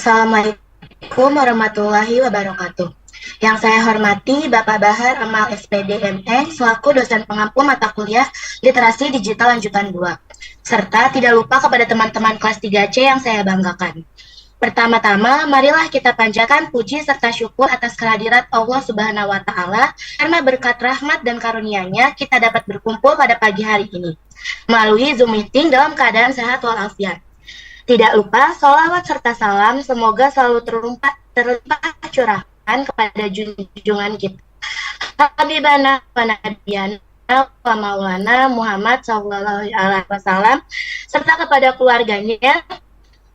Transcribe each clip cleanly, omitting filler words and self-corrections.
Assalamualaikum warahmatullahi wabarakatuh. Yang saya hormati Bapak Bahar Amal SPD ME selaku dosen pengampu mata kuliah Literasi Digital Lanjutan 2. Serta tidak lupa kepada teman-teman kelas 3C yang saya banggakan. Pertama-tama, marilah kita panjatkan puji serta syukur atas kehadirat Allah Subhanahu wa Ta'ala, karena berkat rahmat dan karunia-Nya kita dapat berkumpul pada pagi hari ini melalui Zoom meeting dalam keadaan sehat walafiat. Tidak lupa, sholawat serta salam semoga selalu terlimpah curahkan kepada junjungan kita, Habibana wa Nabiyana wa Maulana Muhammad Sallallahu Alaihi Wasallam, serta kepada keluarganya,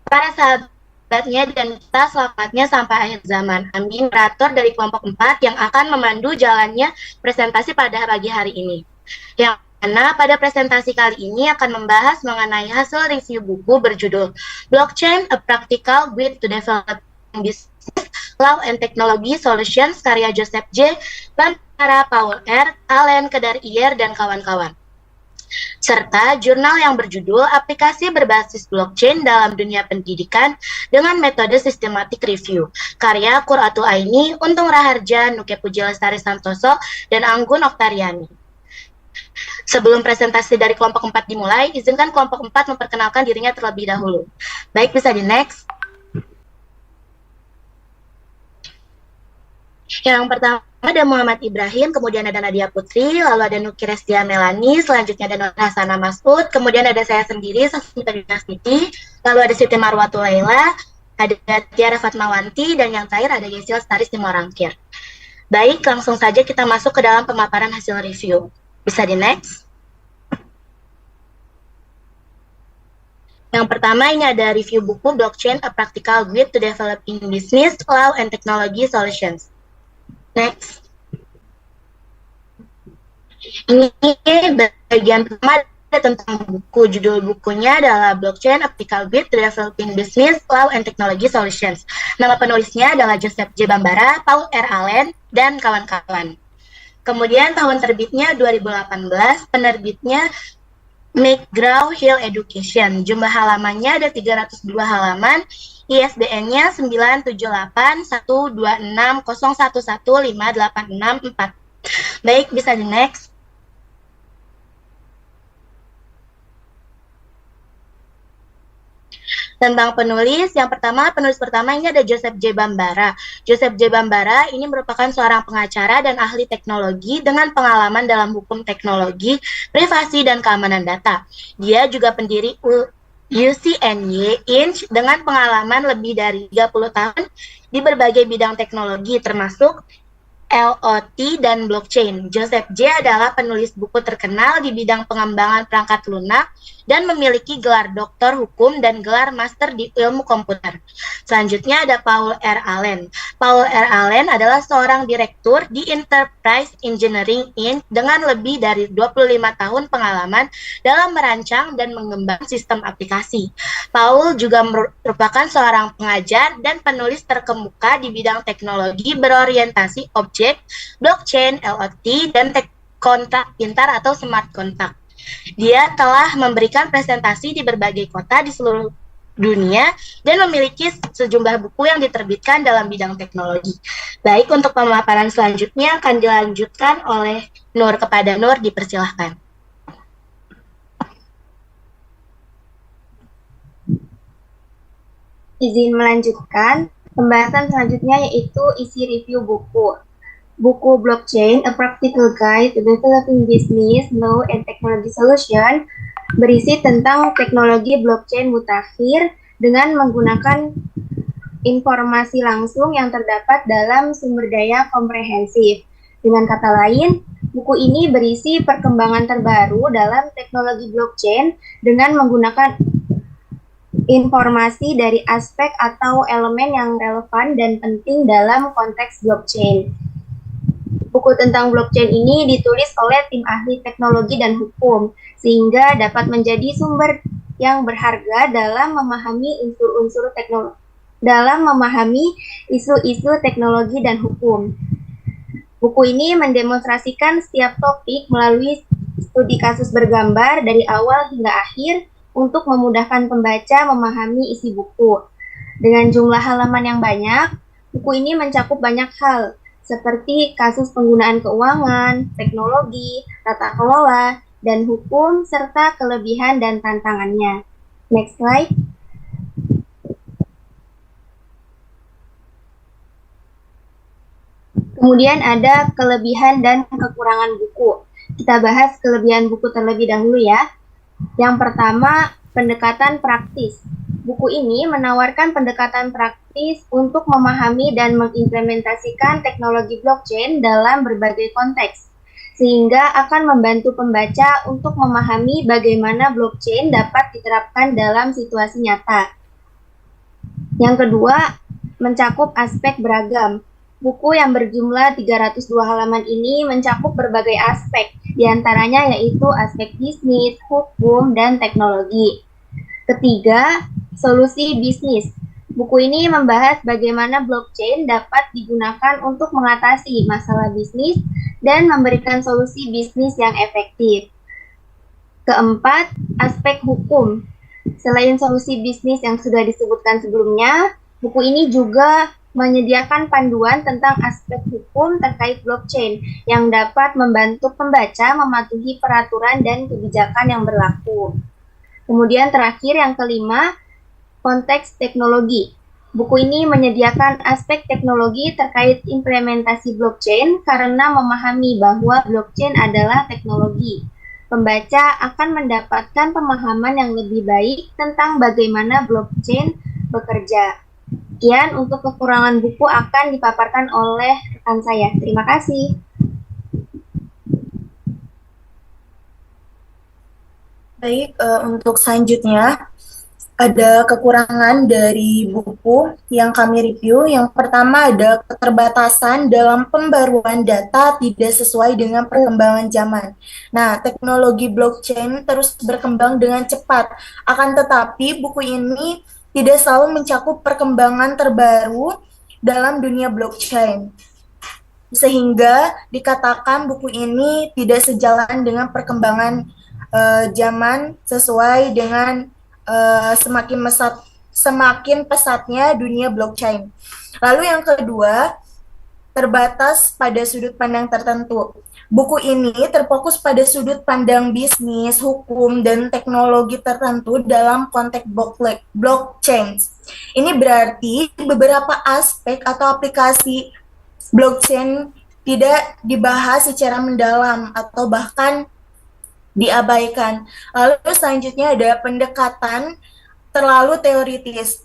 para sahabatnya, dan kita selamatnya sampai akhir zaman. Amin. Moderator dari kelompok 4 yang akan memandu jalannya presentasi pada pagi hari ini. Yang mana pada presentasi kali ini akan membahas mengenai hasil review buku berjudul Blockchain: A Practical Guide to Developing Business, Law and Technology Solutions karya Joseph J. Bambara, Paul R. Allen, Kedar Iyer, dan kawan-kawan. Serta jurnal yang berjudul Aplikasi Berbasis Blockchain dalam Dunia Pendidikan dengan Metode Sistematik Review karya Qurratu Aini, Untung Raharja, Nuke Puji Lestari Santoso, dan Anggun Oktariani. Sebelum presentasi dari kelompok 4 dimulai, izinkan kelompok 4 memperkenalkan dirinya terlebih dahulu. Baik, bisa di next. Yang pertama ada Muhammad Ibrahim, kemudian ada Nadia Putri, lalu ada Nuki Restia Melani, selanjutnya ada Nur Hasana Masud, kemudian ada saya sendiri, Sasmita Dinastiti, lalu ada Siti Marwatu Laila, ada Tiara Fatmawanti, dan yang terakhir ada Yesil Staris Timorangkir. Baik, langsung saja kita masuk ke dalam pemaparan hasil review. Bisa di next. Yang pertama ini ada review buku Blockchain: A Practical Guide to Developing Business, Law and Technology Solutions. Next. Ini bagian pertama tentang buku. Judul bukunya adalah Blockchain: A Practical Guide to Developing Business, Law and Technology Solutions. Nama penulisnya adalah Joseph J. Bambara, Paul R. Allen, dan kawan-kawan. Kemudian tahun terbitnya 2018, penerbitnya McGraw-Hill Education. Jumlah halamannya ada 302 halaman, ISBN-nya 9781260115864. Baik, bisa di next. Tentang penulis, yang pertama, penulis pertama ini ada Joseph J. Bambara. Joseph J. Bambara ini merupakan seorang pengacara dan ahli teknologi dengan pengalaman dalam hukum teknologi, privasi, dan keamanan data. Dia juga pendiri UCNY Inc. dengan pengalaman lebih dari 30 tahun di berbagai bidang teknologi, termasuk LOT dan blockchain. Joseph J. adalah penulis buku terkenal di bidang pengembangan perangkat lunak dan memiliki gelar doktor hukum dan gelar master di ilmu komputer. Selanjutnya ada Paul R. Allen. Paul R. Allen adalah seorang direktur di Enterprise Engineering Inc. dengan lebih dari 25 tahun pengalaman dalam merancang dan mengembangkan sistem aplikasi. Paul juga merupakan seorang pengajar dan penulis terkemuka di bidang teknologi berorientasi objek, blockchain, LOT, dan kontrak pintar atau smart contract. Dia telah memberikan presentasi di berbagai kota di seluruh dunia dan memiliki sejumlah buku yang diterbitkan dalam bidang teknologi. Baik, untuk pemaparan selanjutnya akan dilanjutkan oleh Nur. Kepada Nur, dipersilahkan. Izin melanjutkan, pembahasan selanjutnya yaitu isi review buku. Buku Blockchain: A Practical Guide to Developing Business, Law and Technology Solution berisi tentang teknologi blockchain mutakhir dengan menggunakan informasi langsung yang terdapat dalam sumber daya komprehensif. Dengan kata lain, buku ini berisi perkembangan terbaru dalam teknologi blockchain dengan menggunakan informasi dari aspek atau elemen yang relevan dan penting dalam konteks blockchain. Buku tentang blockchain ini ditulis oleh tim ahli teknologi dan hukum, sehingga dapat menjadi sumber yang berharga dalam memahami isu-isu teknologi dan hukum. Buku ini mendemonstrasikan setiap topik melalui studi kasus bergambar dari awal hingga akhir untuk memudahkan pembaca memahami isi buku. Dengan jumlah halaman yang banyak, buku ini mencakup banyak hal, seperti kasus penggunaan keuangan, teknologi, tata kelola, dan hukum, serta kelebihan dan tantangannya. Next slide. Kemudian ada kelebihan dan kekurangan buku. Kita bahas kelebihan buku terlebih dahulu ya. Yang pertama, pendekatan praktis. Buku ini menawarkan pendekatan praktis untuk memahami dan mengimplementasikan teknologi blockchain dalam berbagai konteks, sehingga akan membantu pembaca untuk memahami bagaimana blockchain dapat diterapkan dalam situasi nyata. Yang kedua, mencakup aspek beragam. Buku yang berjumlah 302 halaman ini mencakup berbagai aspek, diantaranya yaitu aspek bisnis, hukum, dan teknologi. Ketiga, solusi bisnis. Buku ini membahas bagaimana blockchain dapat digunakan untuk mengatasi masalah bisnis dan memberikan solusi bisnis yang efektif. Keempat, aspek hukum. Selain solusi bisnis yang sudah disebutkan sebelumnya, buku ini juga menyediakan panduan tentang aspek hukum terkait blockchain yang dapat membantu pembaca mematuhi peraturan dan kebijakan yang berlaku. Kemudian terakhir yang kelima, konteks teknologi. Buku ini menyediakan aspek teknologi terkait implementasi blockchain karena memahami bahwa blockchain adalah teknologi. Pembaca akan mendapatkan pemahaman yang lebih baik tentang bagaimana blockchain bekerja. Sekian untuk kekurangan buku akan dipaparkan oleh rekan saya. Terima kasih. Baik, untuk selanjutnya ada kekurangan dari buku yang kami review. Yang pertama ada keterbatasan dalam pembaruan data tidak sesuai dengan perkembangan zaman. Nah, teknologi blockchain terus berkembang dengan cepat. Akan tetapi buku ini tidak selalu mencakup perkembangan terbaru dalam dunia blockchain. Sehingga dikatakan buku ini tidak sejalan dengan perkembangan zaman sesuai dengan semakin pesatnya dunia blockchain. Lalu yang kedua, terbatas pada sudut pandang tertentu. Buku ini terfokus pada sudut pandang bisnis, hukum, dan teknologi tertentu dalam konteks blockchain. Ini berarti beberapa aspek atau aplikasi blockchain tidak dibahas secara mendalam atau bahkan diabaikan. Lalu selanjutnya ada pendekatan terlalu teoritis.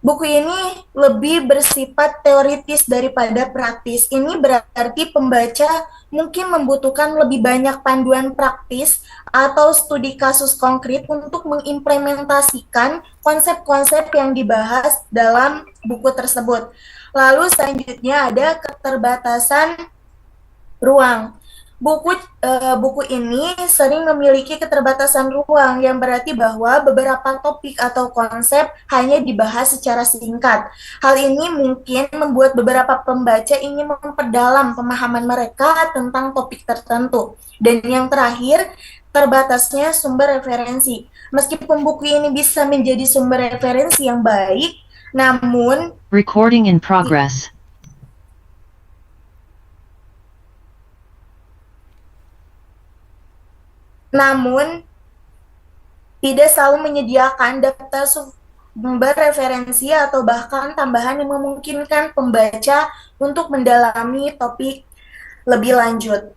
Buku ini lebih bersifat teoritis daripada praktis. Ini berarti pembaca mungkin membutuhkan lebih banyak panduan praktis atau studi kasus konkret untuk mengimplementasikan konsep-konsep yang dibahas dalam buku tersebut. Lalu selanjutnya ada keterbatasan ruang. Buku ini sering memiliki keterbatasan ruang yang berarti bahwa beberapa topik atau konsep hanya dibahas secara singkat. Hal ini mungkin membuat beberapa pembaca ingin memperdalam pemahaman mereka tentang topik tertentu. Dan yang terakhir, terbatasnya sumber referensi. Meskipun buku ini bisa menjadi sumber referensi yang baik, namun recording in progress. Namun, tidak selalu menyediakan daftar sumber referensi atau bahkan tambahan yang memungkinkan pembaca untuk mendalami topik lebih lanjut.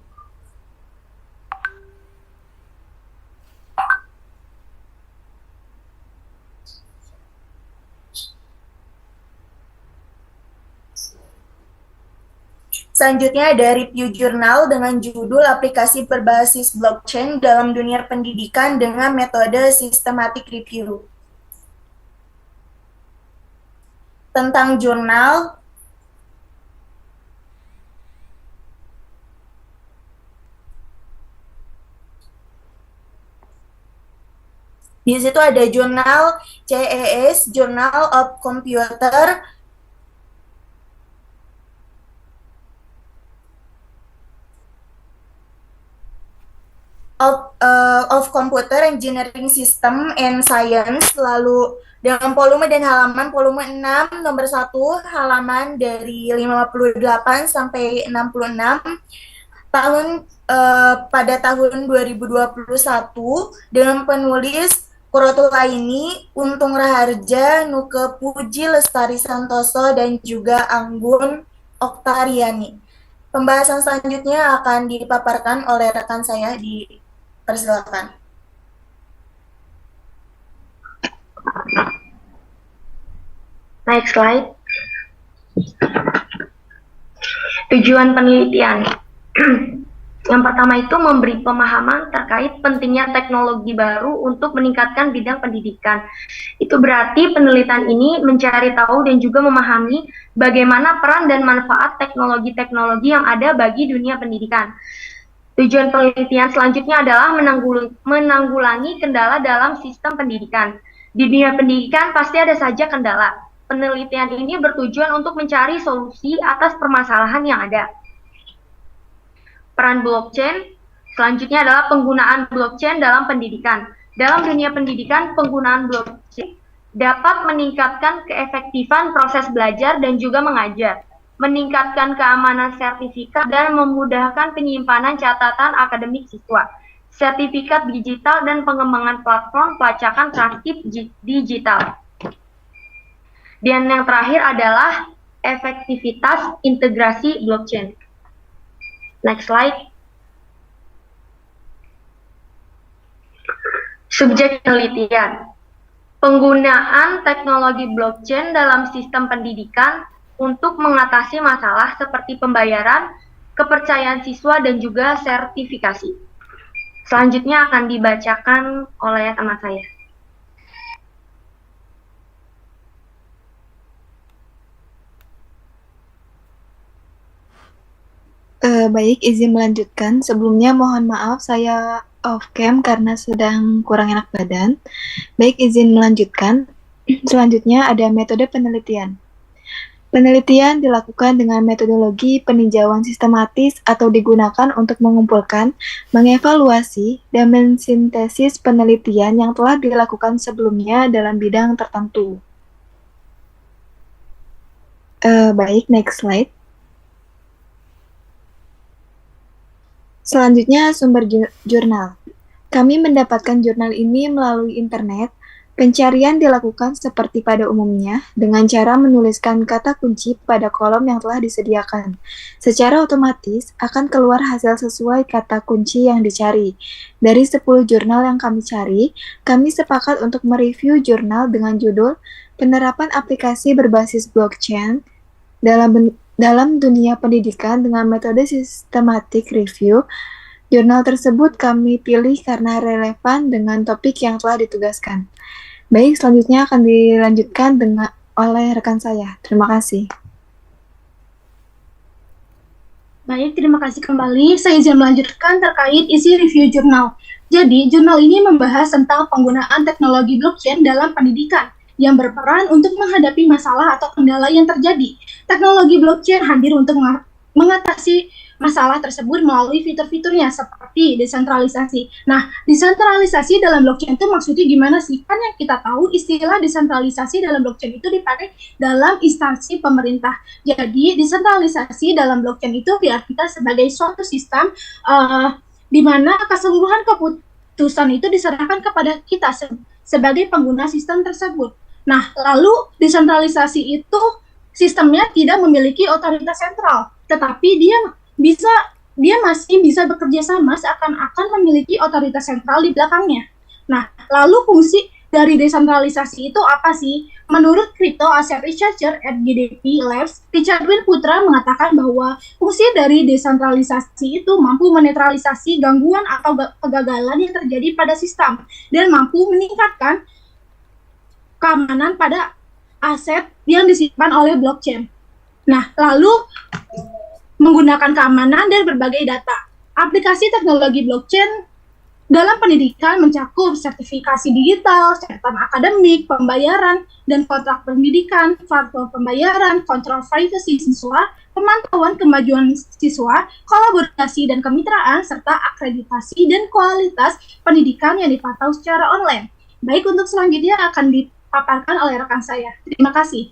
Selanjutnya ada review jurnal dengan judul aplikasi berbasis blockchain dalam dunia pendidikan dengan metode systematic review. Tentang jurnal, di situ ada jurnal CES, Journal of Computer, of Computer Engineering System and Science, lalu dengan volume dan halaman volume 6 nomor 1 halaman dari 58 sampai 66 pada tahun 2021 dengan penulis Kurotulaini, Untung Raharja, Nuke Puji, Lestari Santoso, dan juga Anggun Oktariani. Pembahasan selanjutnya akan dipaparkan oleh rekan saya, dipersilakan. Next slide. Tujuan penelitian. Yang pertama itu memberi pemahaman terkait pentingnya teknologi baru untuk meningkatkan bidang pendidikan. Itu berarti penelitian ini mencari tahu dan juga memahami bagaimana peran dan manfaat teknologi-teknologi yang ada bagi dunia pendidikan. Tujuan penelitian selanjutnya adalah menanggulangi kendala dalam sistem pendidikan. Di dunia pendidikan pasti ada saja kendala. Penelitian ini bertujuan untuk mencari solusi atas permasalahan yang ada. Peran blockchain selanjutnya adalah penggunaan blockchain dalam pendidikan. Dalam dunia pendidikan, penggunaan blockchain dapat meningkatkan keefektifan proses belajar dan juga mengajar, meningkatkan keamanan sertifikat, dan memudahkan penyimpanan catatan akademik siswa, sertifikat digital, dan pengembangan platform pelacakan transkrip digital. Dan yang terakhir adalah efektivitas integrasi blockchain. Next slide. Subjek penelitian. Penggunaan teknologi blockchain dalam sistem pendidikan untuk mengatasi masalah seperti pembayaran, kepercayaan siswa, dan juga sertifikasi. Selanjutnya akan dibacakan oleh teman saya. Baik, izin melanjutkan. Sebelumnya mohon maaf saya off cam karena sedang kurang enak badan. Baik, izin melanjutkan. Selanjutnya ada metode penelitian. Penelitian dilakukan dengan metodologi peninjauan sistematis atau digunakan untuk mengumpulkan, mengevaluasi, dan mensintesis penelitian yang telah dilakukan sebelumnya dalam bidang tertentu. Baik, next slide. Selanjutnya, sumber jurnal. Kami mendapatkan jurnal ini melalui internet. Pencarian dilakukan seperti pada umumnya, dengan cara menuliskan kata kunci pada kolom yang telah disediakan. Secara otomatis, akan keluar hasil sesuai kata kunci yang dicari. Dari 10 jurnal yang kami cari, kami sepakat untuk mereview jurnal dengan judul Penerapan Aplikasi Berbasis Blockchain dalam dunia pendidikan dengan metode systematic review. Jurnal tersebut kami pilih karena relevan dengan topik yang telah ditugaskan. Baik, selanjutnya akan dilanjutkan oleh rekan saya. Terima kasih. Baik, terima kasih kembali. Saya izin melanjutkan terkait isi review jurnal. Jadi, jurnal ini membahas tentang penggunaan teknologi blockchain dalam pendidikan yang berperan untuk menghadapi masalah atau kendala yang terjadi. Teknologi blockchain hadir untuk mengatasi masalah tersebut melalui fitur-fiturnya seperti desentralisasi. Nah, desentralisasi dalam blockchain itu maksudnya gimana sih? Kan yang kita tahu istilah desentralisasi dalam blockchain itu dipakai dalam instansi pemerintah. Jadi, desentralisasi dalam blockchain itu diartikan sebagai suatu sistem di mana keseluruhan keputusan itu diserahkan kepada kita sebagai pengguna sistem tersebut. Nah, lalu desentralisasi itu sistemnya tidak memiliki otoritas sentral, tetapi dia masih bisa bekerja sama seakan-akan memiliki otoritas sentral di belakangnya. Nah, lalu fungsi dari desentralisasi itu apa sih? Menurut Crypto Asset Researcher at GDP Labs, Richard Win Putra mengatakan bahwa fungsi dari desentralisasi itu mampu menetralisasi gangguan atau kegagalan yang terjadi pada sistem dan mampu meningkatkan keamanan pada aset yang disimpan oleh blockchain. Nah, lalu menggunakan keamanan dan berbagai data. Aplikasi teknologi blockchain dalam pendidikan mencakup sertifikasi digital, catatan akademik, pembayaran, dan kontrak pendidikan, platform pembayaran, kontrol privasi siswa, pemantauan kemajuan siswa, kolaborasi dan kemitraan, serta akreditasi dan kualitas pendidikan yang dipantau secara online. Baik, untuk selanjutnya akan dipaparkan oleh rekan saya. Terima kasih.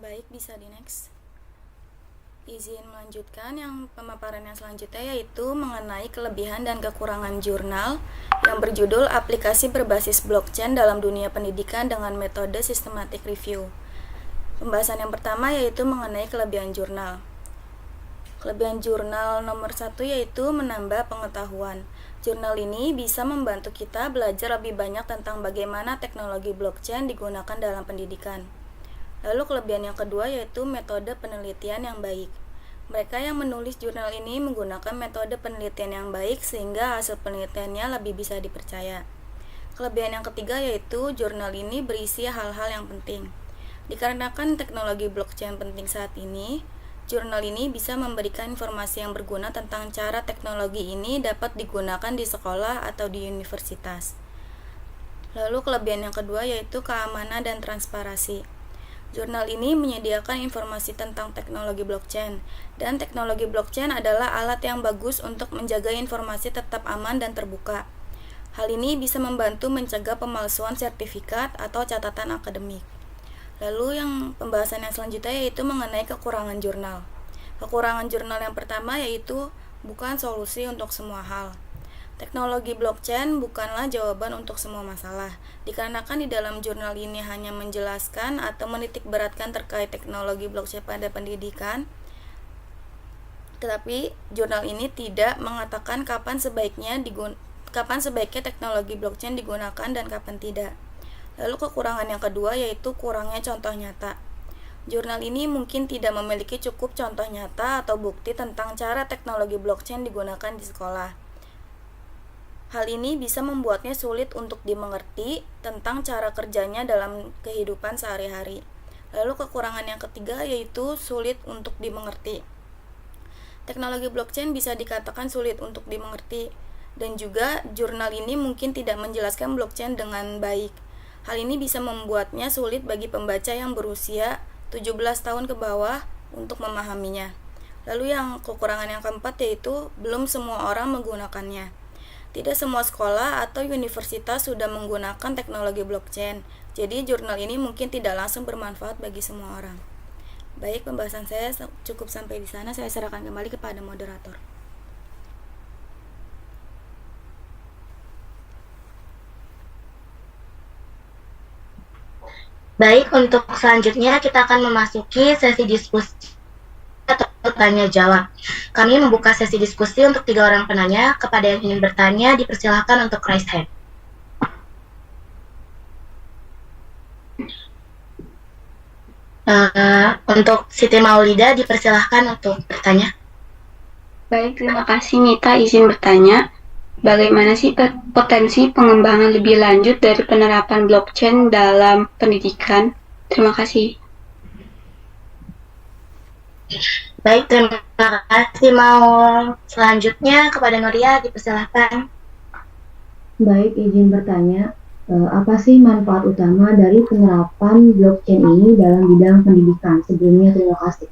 Baik, bisa di next. Izin melanjutkan yang pemaparan yang selanjutnya, yaitu mengenai kelebihan dan kekurangan jurnal yang berjudul Aplikasi Berbasis Blockchain dalam Dunia Pendidikan dengan Metode Systematic Review. Pembahasan yang pertama yaitu mengenai kelebihan jurnal. Kelebihan jurnal nomor 1 yaitu menambah pengetahuan. Jurnal ini bisa membantu kita belajar lebih banyak tentang bagaimana teknologi blockchain digunakan dalam pendidikan. Lalu kelebihan yang kedua yaitu metode penelitian yang baik. Mereka yang menulis jurnal ini menggunakan metode penelitian yang baik sehingga hasil penelitiannya lebih bisa dipercaya. Kelebihan yang ketiga yaitu jurnal ini berisi hal-hal yang penting. Dikarenakan teknologi blockchain penting saat ini, jurnal ini bisa memberikan informasi yang berguna tentang cara teknologi ini dapat digunakan di sekolah atau di universitas. Lalu kelebihan yang kedua yaitu keamanan dan transparansi. Jurnal ini menyediakan informasi tentang teknologi blockchain, dan teknologi blockchain adalah alat yang bagus untuk menjaga informasi tetap aman dan terbuka. Hal ini bisa membantu mencegah pemalsuan sertifikat atau catatan akademik. Lalu yang pembahasan yang selanjutnya yaitu mengenai kekurangan jurnal. Kekurangan jurnal yang pertama yaitu bukan solusi untuk semua hal. Teknologi blockchain bukanlah jawaban untuk semua masalah, dikarenakan di dalam jurnal ini hanya menjelaskan atau menitik beratkan terkait teknologi blockchain pada pendidikan, tetapi jurnal ini tidak mengatakan kapan sebaiknya teknologi blockchain digunakan dan kapan tidak. Lalu kekurangan yang kedua yaitu kurangnya contoh nyata. Jurnal ini mungkin tidak memiliki cukup contoh nyata atau bukti tentang cara teknologi blockchain digunakan di sekolah. Hal ini bisa membuatnya sulit untuk dimengerti tentang cara kerjanya dalam kehidupan sehari-hari. Lalu kekurangan yang ketiga yaitu sulit untuk dimengerti. Teknologi blockchain bisa dikatakan sulit untuk dimengerti, dan juga jurnal ini mungkin tidak menjelaskan blockchain dengan baik. Hal ini bisa membuatnya sulit bagi pembaca yang berusia 17 tahun ke bawah untuk memahaminya. Lalu yang kekurangan yang keempat yaitu belum semua orang menggunakannya. Tidak semua sekolah atau universitas sudah menggunakan teknologi blockchain, jadi jurnal ini mungkin tidak langsung bermanfaat bagi semua orang. Baik, pembahasan saya cukup sampai di sana. Saya serahkan kembali kepada moderator. Baik, untuk selanjutnya kita akan memasuki sesi diskusi atau tanya jawab. Kami membuka sesi diskusi untuk 3 orang penanya. Kepada yang ingin bertanya, dipersilahkan untuk raise hand. Untuk Siti Maulida, dipersilahkan untuk bertanya. Baik, terima kasih Nita. Izin bertanya, bagaimana sih potensi pengembangan lebih lanjut dari penerapan blockchain dalam pendidikan? Terima kasih. Baik, terima kasih. Mau selanjutnya kepada Nuria, dipersilahkan. Baik, izin bertanya, apa sih manfaat utama dari penerapan blockchain ini dalam bidang pendidikan? Sebelumnya, terima kasih.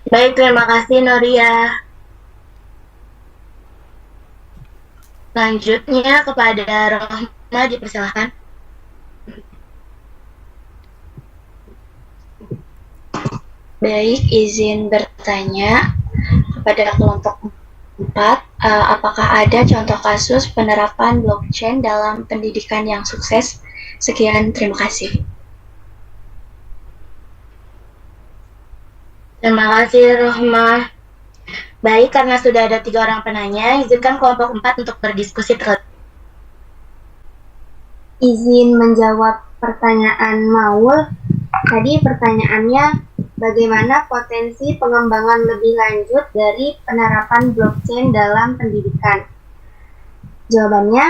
Baik, terima kasih Nuria. Selanjutnya kepada Rohma, dipersilahkan. Baik, izin bertanya kepada kelompok 4, apakah ada contoh kasus penerapan blockchain dalam pendidikan yang sukses? Sekian, terima kasih. Terima kasih Rohma. Baik, karena sudah ada 3 orang penanya, izinkan kelompok 4 untuk berdiskusi terlebih. Izin menjawab pertanyaan Maul. Tadi pertanyaannya, bagaimana potensi pengembangan lebih lanjut dari penerapan blockchain dalam pendidikan? Jawabannya,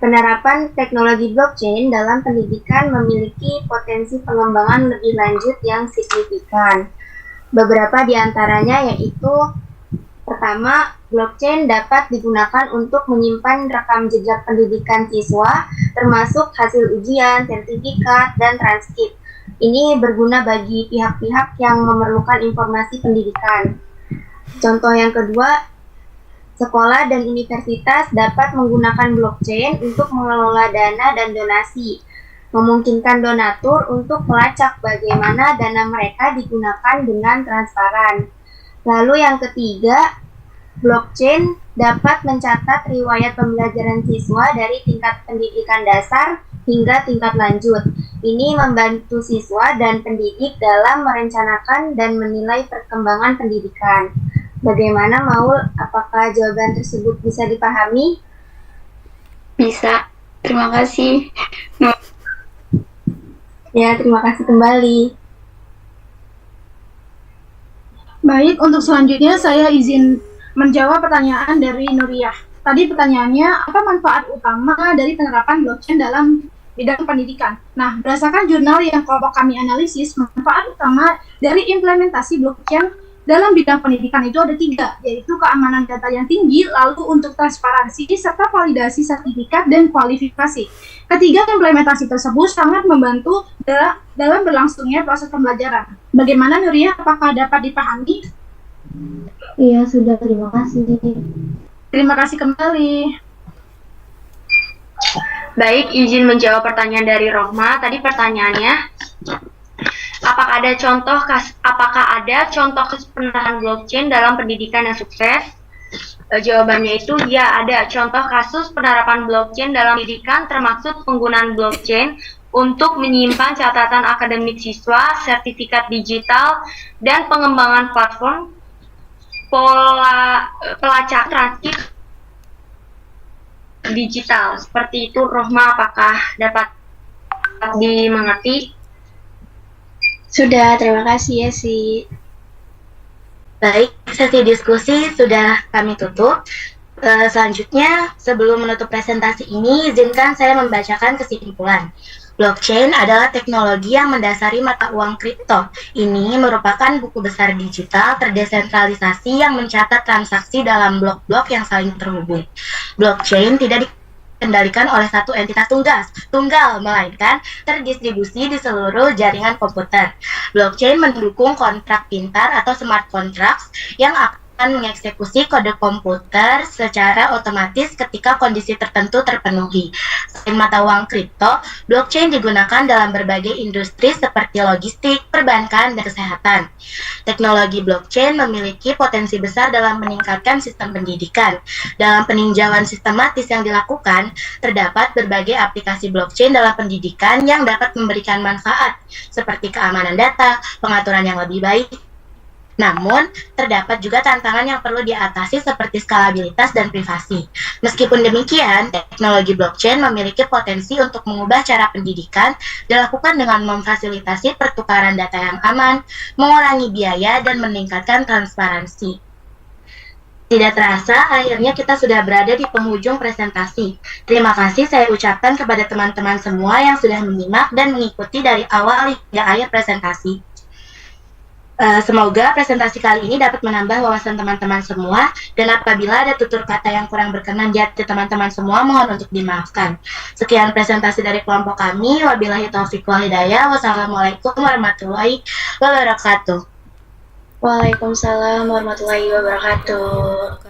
penerapan teknologi blockchain dalam pendidikan memiliki potensi pengembangan lebih lanjut yang signifikan. Beberapa di antaranya yaitu pertama, blockchain dapat digunakan untuk menyimpan rekam jejak pendidikan siswa, termasuk hasil ujian, sertifikat, dan transkrip. Ini berguna bagi pihak-pihak yang memerlukan informasi pendidikan. Contoh yang kedua, sekolah dan universitas dapat menggunakan blockchain untuk mengelola dana dan donasi, memungkinkan donatur untuk melacak bagaimana dana mereka digunakan dengan transparan. Lalu yang ketiga, blockchain dapat mencatat riwayat pembelajaran siswa dari tingkat pendidikan dasar hingga tingkat lanjut. Ini membantu siswa dan pendidik dalam merencanakan dan menilai perkembangan pendidikan. Bagaimana, Maul? Apakah jawaban tersebut bisa dipahami? Bisa. Terima kasih. Ya, terima kasih kembali. Baik, untuk selanjutnya saya izin menjawab pertanyaan dari Nuriyah. Tadi pertanyaannya, apa manfaat utama dari penerapan blockchain dalam bidang pendidikan? Nah, berdasarkan jurnal yang kelompok kami analisis, manfaat utama dari implementasi blockchain dalam bidang pendidikan itu ada 3, yaitu keamanan data yang tinggi, lalu untuk transparansi, serta validasi sertifikat dan kualifikasi. Ketiga, implementasi tersebut sangat membantu dalam berlangsungnya proses pembelajaran. Bagaimana, Nuria? Apakah dapat dipahami? Iya, sudah. Terima kasih. Terima kasih kembali. Baik, izin menjawab pertanyaan dari Rohma. Tadi pertanyaannya, apakah ada contoh penerapan blockchain dalam pendidikan yang sukses? Jawabannya itu ya, ada contoh kasus penerapan blockchain dalam pendidikan, termasuk penggunaan blockchain untuk menyimpan catatan akademik siswa, sertifikat digital, dan pengembangan platform pelacak transkrip digital. Seperti itu, Rohma, apakah dapat dimengerti? Sudah, terima kasih ya sih. Baik, sesi diskusi sudah kami tutup. Selanjutnya, sebelum menutup presentasi ini, izinkan saya membacakan kesimpulan. Blockchain adalah teknologi yang mendasari mata uang kripto. Ini merupakan buku besar digital terdesentralisasi yang mencatat transaksi dalam blok-blok yang saling terhubung. Blockchain tidak dikendalikan oleh satu entitas tunggal, melainkan terdistribusi di seluruh jaringan komputer. Blockchain mendukung kontrak pintar atau smart contracts yang akan mengeksekusi kode komputer secara otomatis ketika kondisi tertentu terpenuhi. Selain mata uang kripto, blockchain digunakan dalam berbagai industri seperti logistik, perbankan, dan kesehatan. Teknologi blockchain memiliki potensi besar dalam meningkatkan sistem pendidikan. Dalam peninjauan sistematis yang dilakukan, terdapat berbagai aplikasi blockchain dalam pendidikan yang dapat memberikan manfaat, seperti keamanan data, pengaturan yang lebih baik. Namun, terdapat juga tantangan yang perlu diatasi seperti skalabilitas dan privasi. Meskipun demikian, teknologi blockchain memiliki potensi untuk mengubah cara pendidikan dilakukan dengan memfasilitasi pertukaran data yang aman, mengurangi biaya, dan meningkatkan transparansi. Tidak terasa, akhirnya kita sudah berada di penghujung presentasi. Terima kasih saya ucapkan kepada teman-teman semua yang sudah menyimak dan mengikuti dari awal hingga akhir presentasi. Semoga presentasi kali ini dapat menambah wawasan teman-teman semua, dan apabila ada tutur kata yang kurang berkenan di hati teman-teman semua, mohon untuk dimaafkan. Sekian presentasi dari kelompok kami. Wabillahi taufiq wal hidayah. Wassalamualaikum warahmatullahi wabarakatuh. Waalaikumsalam warahmatullahi wabarakatuh.